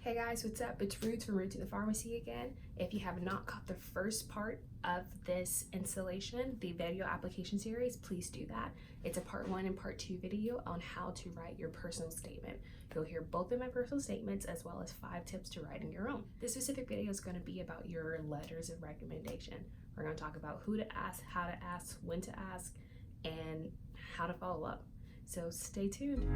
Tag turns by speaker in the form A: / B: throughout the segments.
A: Hey guys, what's up? It's Ruuds from Ruuds In the Pharmacy again. If you have not caught the first part of this installation, the video application series, please do that. It's a part 1 and part 2 video on how to write your personal statement. You'll hear both of my personal statements as well as 5 tips to writing your own. This specific video is going to be about your letters of recommendation. We're going to talk about who to ask, how to ask, when to ask, and how to follow up. So stay tuned.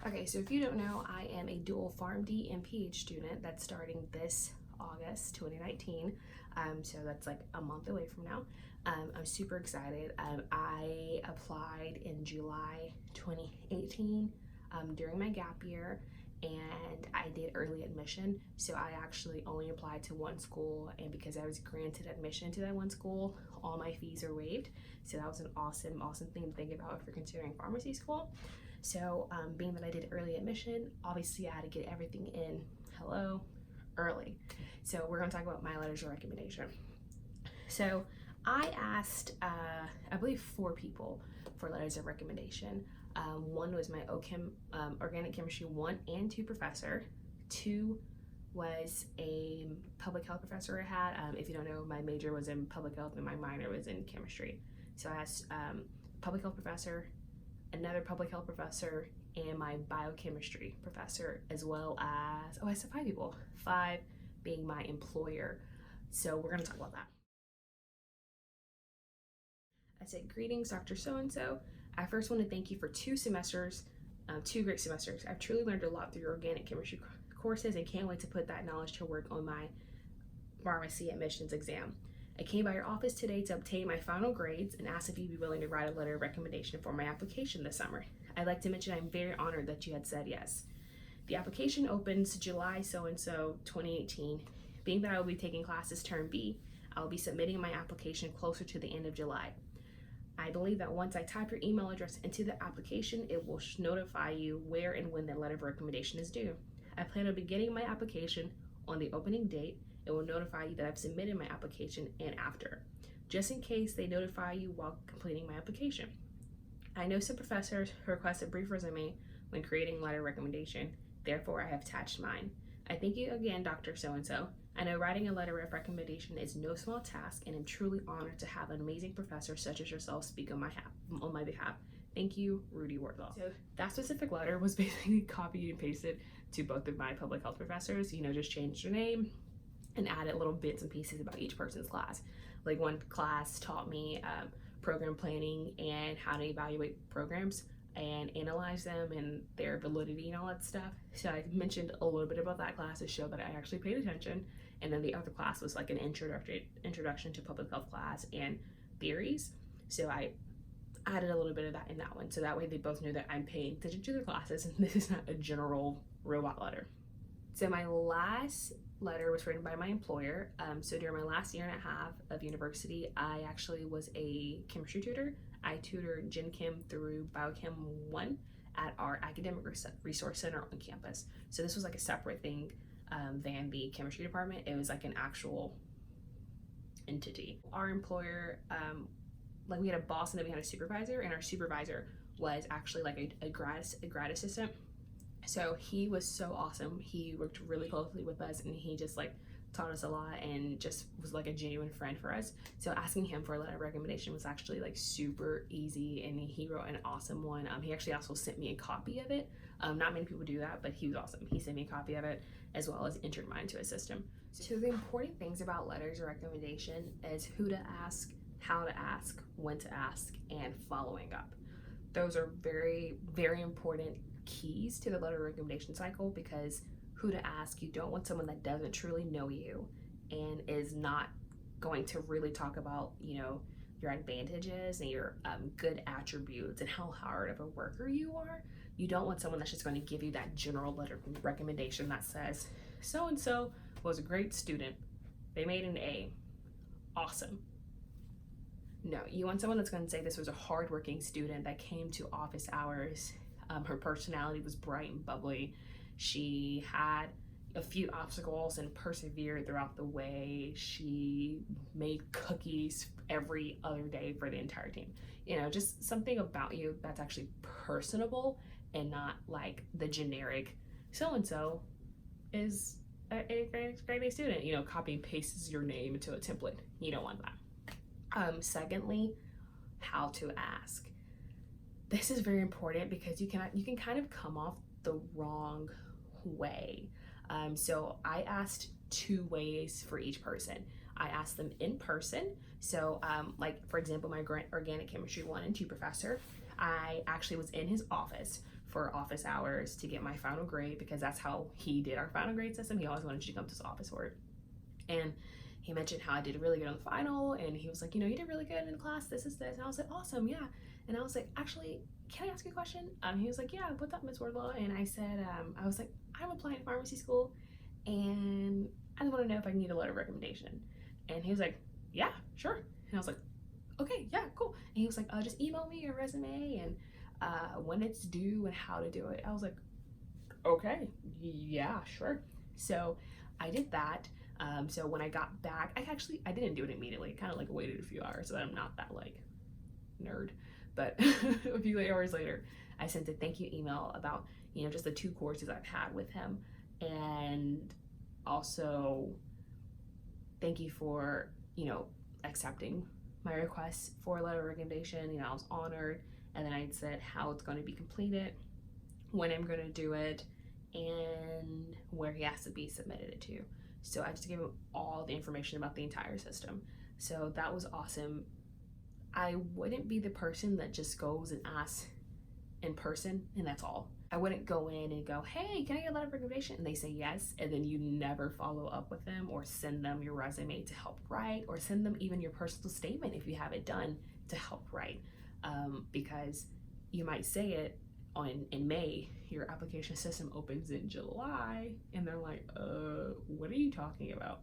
A: Okay, so if you don't know, I am a dual PharmD and PH student that's starting this August 2019. So that's like a month away from now. I'm super excited. I applied in July 2018 during my gap year, and I did early admission. So I actually only applied to one school, and because I was granted admission to that one school, all my fees are waived. So that was an awesome thing to think about if you're considering pharmacy school. So being that I did early admission, obviously I had to get everything in early. So we're going to talk about my letters of recommendation. So I asked, I believe 4 people for letters of recommendation. One was my organic chemistry 1 and 2 professor. 2 was a public health professor I had. If you don't know, my major was in public health and my minor was in chemistry. So I asked public health professor, another public health professor, and my biochemistry professor, as well as, I said 5 people, 5 being my employer. So we're going to talk about that. I said, greetings, Dr. So-and-so. I first want to thank you for 2 semesters, 2 great semesters. I've truly learned a lot through your organic chemistry courses and can't wait to put that knowledge to work on my pharmacy admissions exam. I came by your office today to obtain my final grades and asked if you'd be willing to write a letter of recommendation for my application this summer. I'd like to mention I'm very honored that you had said yes. The application opens July so-and-so 2018. Being that I will be taking classes term B, I will be submitting my application closer to the end of July. I believe that once I type your email address into the application, it will notify you where and when the letter of recommendation is due. I plan on beginning my application on the opening date. It will notify you that I've submitted my application and after, just in case they notify you while completing my application. I know some professors request a brief resume when creating letter recommendation, therefore I have attached mine. I thank you again, Dr. So-and-so. I know writing a letter of recommendation is no small task, and I'm truly honored to have an amazing professor such as yourself speak on my behalf. Thank you, Rudi. So that specific letter was basically copied and pasted to both of my public health professors, just changed their name and added little bits and pieces about each person's class. Like one class taught me program planning and how to evaluate programs and analyze them and their validity and all that stuff. So I mentioned a little bit about that class to show that I actually paid attention. And then the other class was like an introduction to public health class and theories. So I added a little bit of that in that one. So that way they both knew that I'm paying attention to their classes and this is not a general robot letter. So my last letter was written by my employer. So during my last year and a half of university, I actually was a chemistry tutor. I tutored Gen Chem through Biochem 1 at our academic resource center on campus. So this was like a separate thing than the chemistry department. It was like an actual entity. Our employer, like we had a boss and then we had a supervisor, and our supervisor was actually like a grad assistant. So he was so awesome. He worked really closely with us and he just like taught us a lot and just was like a genuine friend for us. So asking him for a letter of recommendation was actually like super easy, and he wrote an awesome one. He actually also sent me a copy of it. Not many people do that, but he was awesome. He sent me a copy of it as well as entered mine to his system. So the important things about letters of recommendation is who to ask, how to ask, when to ask, and following up. Those are very, very important keys to the letter of recommendation cycle, because who to ask, you don't want someone that doesn't truly know you and is not going to really talk about your advantages and your good attributes and how hard of a worker you are. You don't want someone that's just going to give you that general letter of recommendation that says so and so was a great student, they made an A, awesome. No, you want someone that's going to say this was a hardworking student that came to office hours. Her personality was bright and bubbly. She had a few obstacles and persevered throughout the way. She made cookies every other day for the entire team. You know, just something about you that's actually personable and not like the generic so-and-so is a grade A student, you know, copy and pastes your name into a template. You don't want that. Secondly, how to ask. This is very important because you can kind of come off the wrong way. So I asked 2 ways for each person. I asked them in person. So like for example, my organic chemistry 1 and 2 professor, I actually was in his office for office hours to get my final grade, because that's how he did our final grade system. He always wanted you to come to his office for it. And he mentioned how I did really good on the final, and he was like, you know, you did really good in class, this is this. And I was like, awesome, yeah. And I was like, actually, can I ask you a question? He was like, yeah, what's up, Miss Wardlaw? And I said, I was like, I'm applying to pharmacy school, and I just want to know if I can get a letter of recommendation. And he was like, yeah, sure. And I was like, okay, yeah, cool. And he was like, just email me your resume and when it's due and how to do it. I was like, okay, yeah, sure. So I did that. So when I got back, I didn't do it immediately. Kind of like waited a few hours, so that I'm not that like nerd. But a few hours later, I sent a thank you email about, you know, just the 2 courses I've had with him, and also thank you for, you know, accepting my request for a letter of recommendation. You know, I was honored. And then I said how it's going to be completed, when I'm going to do it, and where he has to be submitted it to. So I just gave him all the information about the entire system. So that was awesome. I wouldn't be the person that just goes and asks in person and that's all. I wouldn't go in and go, hey, can I get a letter of recommendation? And they say yes, and then you never follow up with them or send them your resume to help write, or send them even your personal statement if you have it done to help write. Because you might say it in May, your application system opens in July, and they're like, what are you talking about?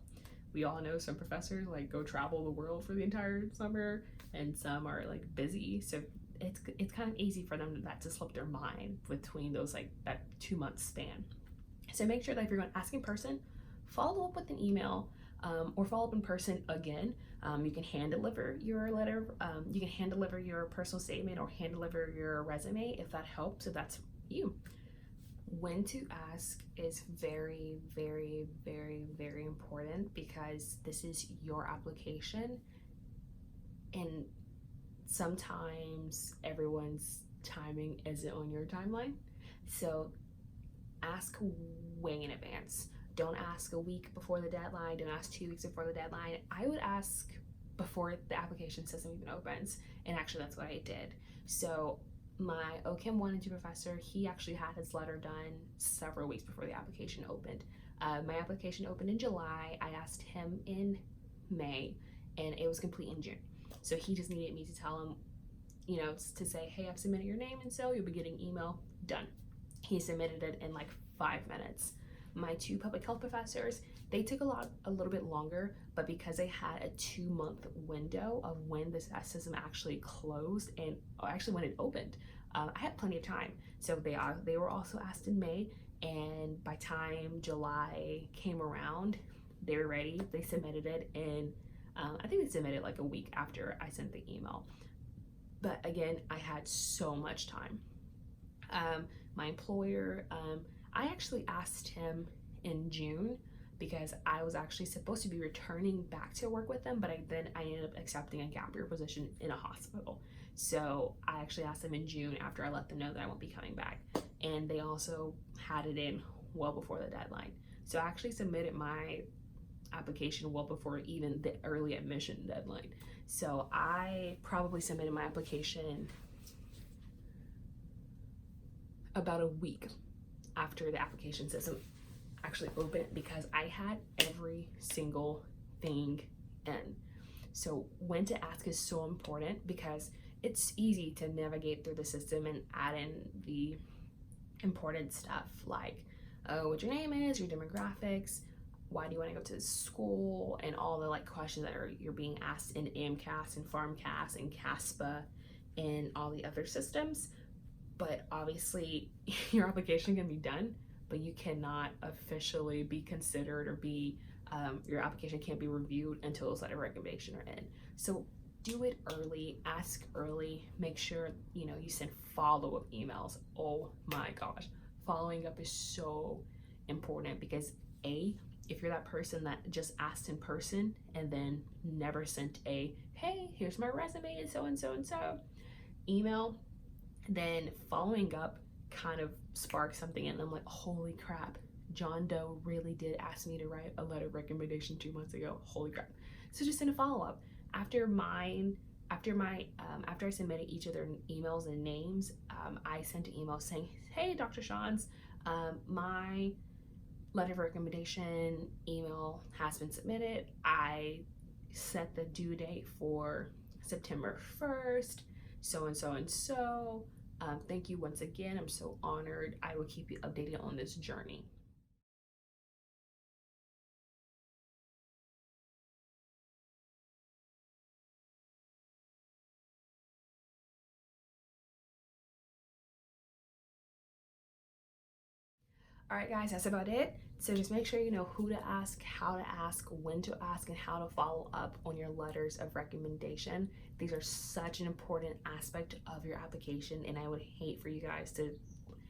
A: We all know some professors like go travel the world for the entire summer, and some are like busy, so it's kind of easy for them to slip their mind between those, like that 2-month span. So make sure that if you're going to ask in person, follow up with an email, or follow up in person again. You can hand deliver your letter, you can hand deliver your personal statement or hand deliver your resume if that helps, if that's you. When to ask is very, very, very, very important, because this is your application, and sometimes everyone's timing isn't on your timeline. So ask way in advance. Don't ask a week before the deadline. Don't ask 2 weeks before the deadline. I would ask before the application system even opens, and actually that's what I did. So my OChem 1 and 2 professor, he actually had his letter done several weeks before the application opened. My application opened in July. I asked him in May, and it was complete in June. So he just needed me to tell him, you know, to say, hey, I've submitted your name, and so you'll be getting email. Done. He submitted it in like 5 minutes. My 2 public health professors, they took a little bit longer, but because they had a 2-month window of when this system actually closed, and actually when it opened, I had plenty of time. So they were also asked in May, and by time July came around, they were ready. They submitted it, and I think they submitted like a week after I sent the email. But again, I had so much time. My employer, I actually asked him in June, because I was actually supposed to be returning back to work with them, but I ended up accepting a gap year position in a hospital. So I actually asked them in June after I let them know that I won't be coming back. And they also had it in well before the deadline. So I actually submitted my application well before even the early admission deadline. So I probably submitted my application about a week after the application system actually opened, because I had every single thing in. So when to ask is so important, because it's easy to navigate through the system and add in the important stuff like, oh, what your name is, your demographics, why do you want to go to school, and all the like questions that you're being asked in AMCAS and PharmCAS and CASPA and all the other systems. But obviously your application can be done but you cannot officially be considered or be your application can't be reviewed until those letter of recommendation are in. So do it early, ask early, make sure you send follow-up emails. Oh my gosh, following up is so important, because if you're that person that just asked in person and then never sent a hey, here's my resume and so and so and so email, then following up kind of sparks something, and I'm like, holy crap, John Doe really did ask me to write a letter of recommendation 2 months ago. Holy crap. So just send a follow-up. After I submitted each of their emails and names, I sent an email saying, hey, Dr. Shawns, my letter of recommendation email has been submitted. I set the due date for September 1st, so and so and so. Thank you once again. I'm so honored. I will keep you updated on this journey. All right, guys, that's about it. So just make sure you know who to ask, how to ask, when to ask, and how to follow up on your letters of recommendation. These are such an important aspect of your application, and I would hate for you guys to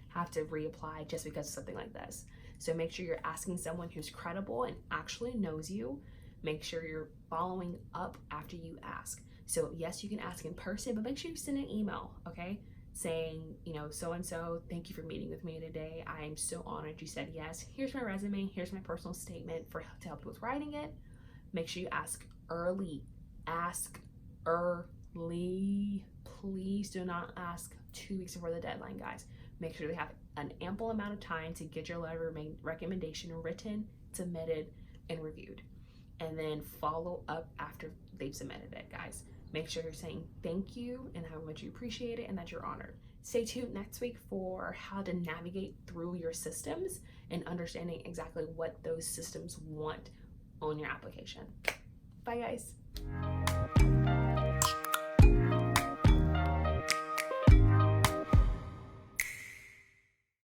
A: have to reapply just because of something like this. So make sure you're asking someone who's credible and actually knows you. Make sure you're following up after you ask. So yes, you can ask in person, but make sure you send an email, okay? Saying, so and so, thank you for meeting with me today. I am so honored you said yes. Here's my resume. Here's my personal statement to help you with writing it. Make sure you ask early. Ask early. Please do not ask 2 weeks before the deadline, guys. Make sure they have an ample amount of time to get your letter of recommendation written, submitted, and reviewed. And then follow up after they've submitted it, guys. Make sure you're saying thank you and how much you appreciate it and that you're honored. Stay tuned next week for how to navigate through your systems and understanding exactly what those systems want on your application. Bye, guys.